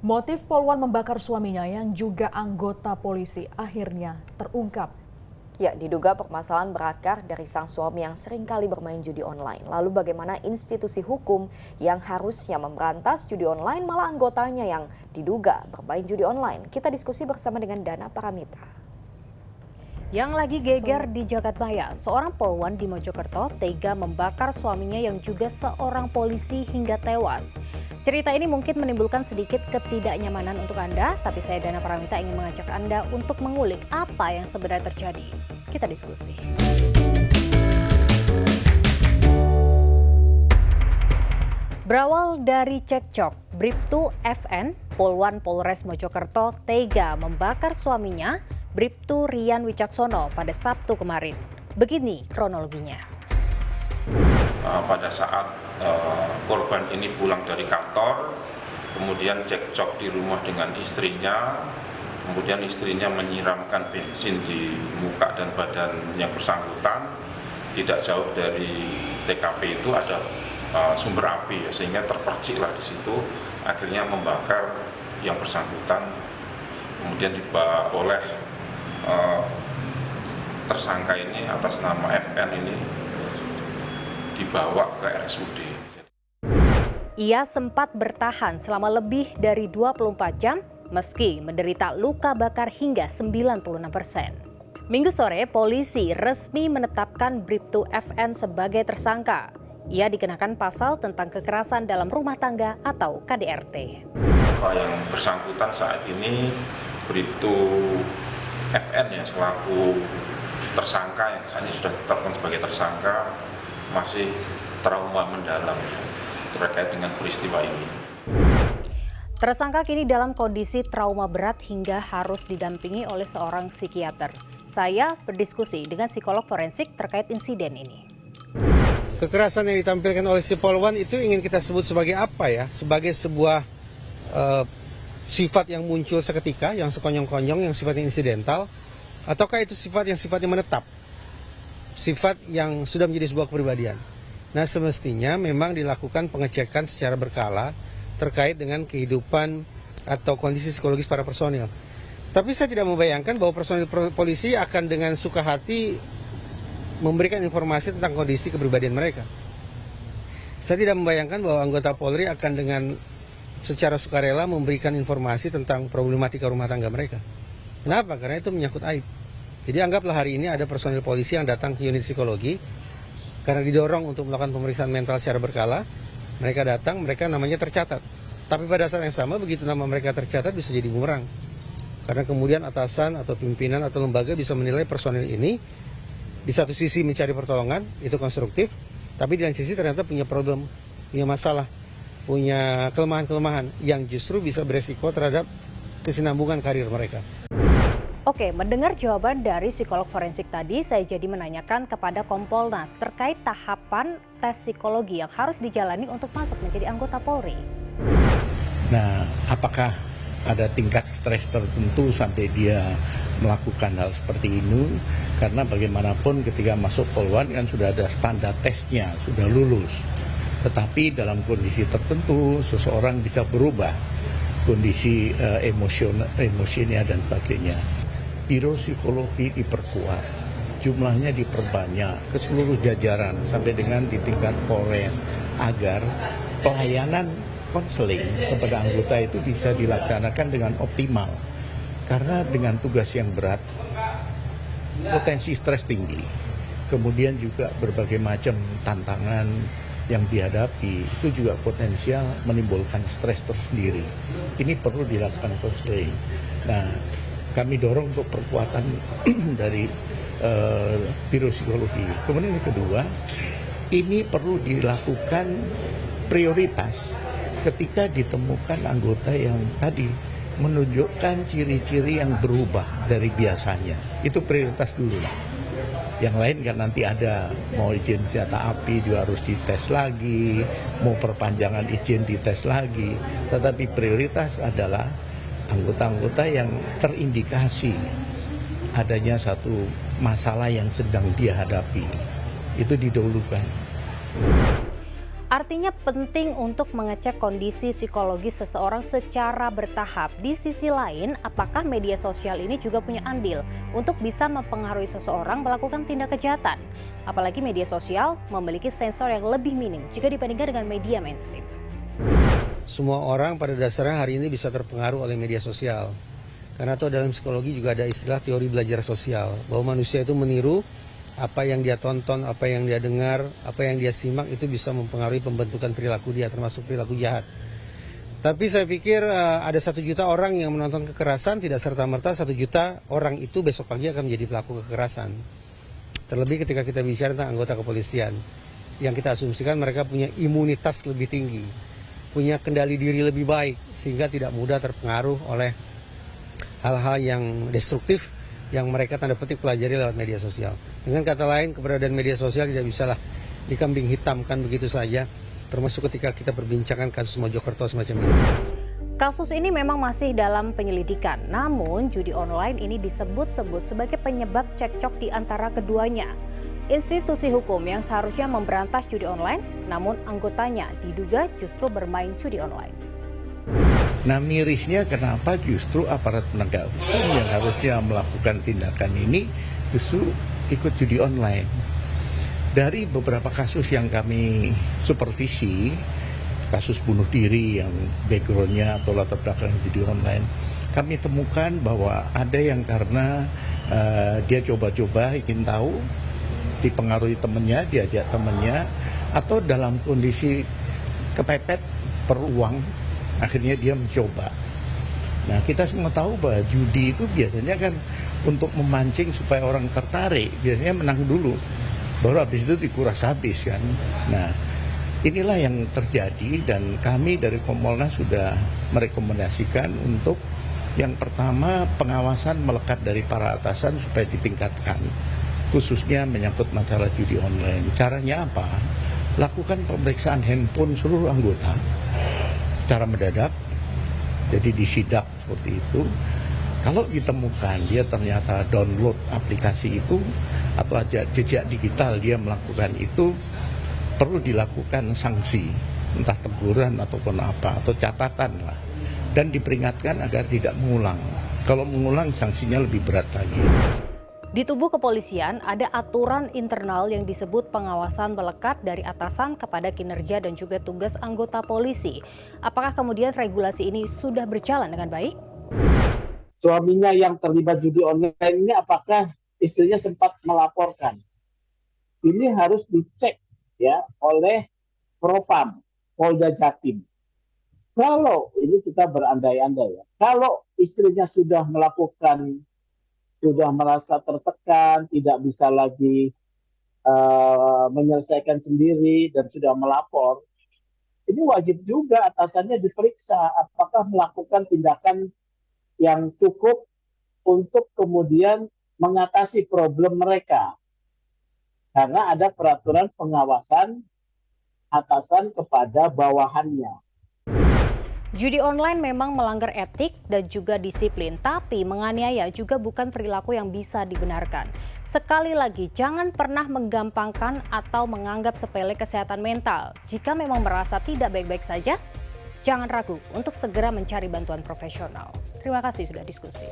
Motif Polwan membakar suaminya yang juga anggota polisi akhirnya terungkap. Ya, diduga permasalahan berakar dari sang suami yang seringkali bermain judi online. Lalu bagaimana institusi hukum yang harusnya memberantas judi online malah anggotanya yang diduga bermain judi online? Kita diskusi bersama dengan Dana Paramita. Yang lagi geger di Jagadmaya, seorang polwan di Mojokerto tega membakar suaminya yang juga seorang polisi hingga tewas. Cerita ini mungkin menimbulkan sedikit ketidaknyamanan untuk Anda, tapi saya Dana Paramita ingin mengajak Anda untuk mengulik apa yang sebenarnya terjadi. Kita diskusi. Berawal dari cekcok, Bribtu FN, Polwan Polres Mojokerto tega membakar suaminya, Bribtu Rian Wicaksono pada Sabtu kemarin. Begini kronologinya. Pada saat korban ini pulang dari kantor, kemudian cekcok di rumah dengan istrinya, kemudian istrinya menyiramkan bensin di muka dan badan yang bersangkutan. Tidak jauh dari TKP itu ada sumber api, sehingga terperciklah di situ, akhirnya membakar yang bersangkutan, kemudian dibawa oleh tersangka ini atas nama FN ini dibawa ke RSUD. Ia sempat bertahan selama lebih dari 24 jam meski menderita luka bakar hingga 96%. Minggu sore, polisi resmi menetapkan Bribtu FN sebagai tersangka. Ia dikenakan pasal tentang kekerasan dalam rumah tangga atau KDRT. Yang bersangkutan saat ini Bribtu FN yang selaku tersangka yang saat ini sudah ditetapkan sebagai tersangka masih trauma mendalam terkait dengan peristiwa ini. Tersangka kini dalam kondisi trauma berat hingga harus didampingi oleh seorang psikiater. Saya berdiskusi dengan psikolog forensik terkait insiden ini. Kekerasan yang ditampilkan oleh si polwan itu ingin kita sebut sebagai apa ya? Sebagai sebuah sifat yang muncul seketika, yang sekonyong-konyong, yang sifatnya insidental, ataukah itu sifat yang sifatnya menetap, sifat yang sudah menjadi sebuah kepribadian. Nah, semestinya memang dilakukan pengecekan secara berkala terkait dengan kehidupan atau kondisi psikologis para personil. Tapi saya tidak membayangkan bahwa personil polisi akan dengan suka hati memberikan informasi tentang kondisi kepribadian mereka. Saya tidak membayangkan bahwa anggota Polri akan dengan secara sukarela memberikan informasi tentang problematika rumah tangga mereka. Kenapa? Karena itu menyangkut aib. Jadi anggaplah hari ini ada personil polisi yang datang ke unit psikologi karena didorong untuk melakukan pemeriksaan mental secara berkala. Mereka datang, mereka namanya tercatat. Tapi pada saat yang sama begitu nama mereka tercatat bisa jadi bumerang. Karena kemudian atasan atau pimpinan atau lembaga bisa menilai personil ini di satu sisi mencari pertolongan, itu konstruktif, tapi di lain sisi ternyata punya problem, punya masalah, punya kelemahan-kelemahan yang justru bisa beresiko terhadap kesinambungan karir mereka. Oke, mendengar jawaban dari psikolog forensik tadi, saya jadi menanyakan kepada Kompolnas terkait tahapan tes psikologi yang harus dijalani untuk masuk menjadi anggota Polri. Nah, apakah ada tingkat stres tertentu sampai dia melakukan hal seperti ini? Karena bagaimanapun ketika masuk Polwan kan sudah ada standar tesnya, sudah lulus. Tetapi dalam kondisi tertentu seseorang bisa berubah kondisi emosinya dan sebagainya. Biro psikologi diperkuat, jumlahnya diperbanyak ke seluruh jajaran sampai dengan di tingkat Polres agar pelayanan konseling kepada anggota itu bisa dilaksanakan dengan optimal. Karena dengan tugas yang berat, potensi stres tinggi, kemudian juga berbagai macam tantangan yang dihadapi itu juga potensial menimbulkan stres tersendiri. Ini perlu dilakukan konseling. Nah, kami dorong untuk perkuatan dari biro psikologi. Kemudian yang kedua, ini perlu dilakukan prioritas ketika ditemukan anggota yang tadi menunjukkan ciri-ciri yang berubah dari biasanya. Itu prioritas dulu lah. Yang lain kan nanti ada mau izin senjata api juga harus dites lagi, mau perpanjangan izin dites lagi. Tetapi prioritas adalah anggota-anggota yang terindikasi adanya satu masalah yang sedang dia hadapi. Itu didahulukan. Artinya penting untuk mengecek kondisi psikologis seseorang secara bertahap. Di sisi lain, apakah media sosial ini juga punya andil untuk bisa mempengaruhi seseorang melakukan tindak kejahatan? Apalagi media sosial memiliki sensor yang lebih minim jika dibandingkan dengan media mainstream. Semua orang pada dasarnya hari ini bisa terpengaruh oleh media sosial. Karena itu dalam psikologi juga ada istilah teori belajar sosial, bahwa manusia itu meniru apa yang dia tonton, apa yang dia dengar, apa yang dia simak itu bisa mempengaruhi pembentukan perilaku dia, termasuk perilaku jahat. Tapi saya pikir ada 1 juta orang yang menonton kekerasan, tidak serta-merta 1 juta orang itu besok pagi akan menjadi pelaku kekerasan. Terlebih ketika kita bicara tentang anggota kepolisian, yang kita asumsikan mereka punya imunitas lebih tinggi, punya kendali diri lebih baik, sehingga tidak mudah terpengaruh oleh hal-hal yang destruktif yang mereka tanda petik pelajari lewat media sosial. Dengan kata lain, keberadaan media sosial tidak bisalah dikambing hitamkan begitu saja, termasuk ketika kita perbincangan kasus Mojokerto semacam ini. Kasus ini memang masih dalam penyelidikan, namun judi online ini disebut-sebut sebagai penyebab cekcok di antara keduanya. Institusi hukum yang seharusnya memberantas judi online, namun anggotanya diduga justru bermain judi online. Nah, mirisnya kenapa justru aparat penegak hukum yang harusnya melakukan tindakan ini justru ikut judi online. Dari beberapa kasus yang kami supervisi, kasus bunuh diri yang backgroundnya atau latar belakang judi online, kami temukan bahwa ada yang karena dia coba-coba ingin tahu, dipengaruhi temannya, diajak temannya, atau dalam kondisi kepepet perlu uang, akhirnya dia mencoba. Nah, kita semua tahu bahwa judi itu biasanya kan untuk memancing supaya orang tertarik, biasanya menang dulu, baru habis itu dikuras habis kan. Nah, inilah yang terjadi dan kami dari Kompolnas sudah merekomendasikan untuk yang pertama pengawasan melekat dari para atasan supaya ditingkatkan, khususnya menyangkut masalah judi online. Caranya apa? Lakukan pemeriksaan handphone seluruh anggota secara mendadak, jadi disidak seperti itu. Kalau ditemukan dia ternyata download aplikasi itu atau jejak digital dia melakukan itu, perlu dilakukan sanksi, entah teguran ataupun apa, atau catatan lah, dan diperingatkan agar tidak mengulang. Kalau mengulang sanksinya lebih berat lagi. Di tubuh kepolisian ada aturan internal yang disebut pengawasan melekat dari atasan kepada kinerja dan juga tugas anggota polisi. Apakah kemudian regulasi ini sudah berjalan dengan baik? Suaminya yang terlibat judi online ini apakah istrinya sempat melaporkan? Ini harus dicek ya oleh Propam Polda Jatim. Kalau ini kita berandai-andai ya, kalau istrinya sudah merasa tertekan, tidak bisa lagi menyelesaikan sendiri dan sudah melapor, ini wajib juga atasannya diperiksa apakah melakukan tindakan yang cukup untuk kemudian mengatasi problem mereka. Karena ada peraturan pengawasan atasan kepada bawahannya. Judi online memang melanggar etik dan juga disiplin, tapi menganiaya juga bukan perilaku yang bisa dibenarkan. Sekali lagi, jangan pernah menggampangkan atau menganggap sepele kesehatan mental. Jika memang merasa tidak baik-baik saja, jangan ragu untuk segera mencari bantuan profesional. Terima kasih sudah diskusi.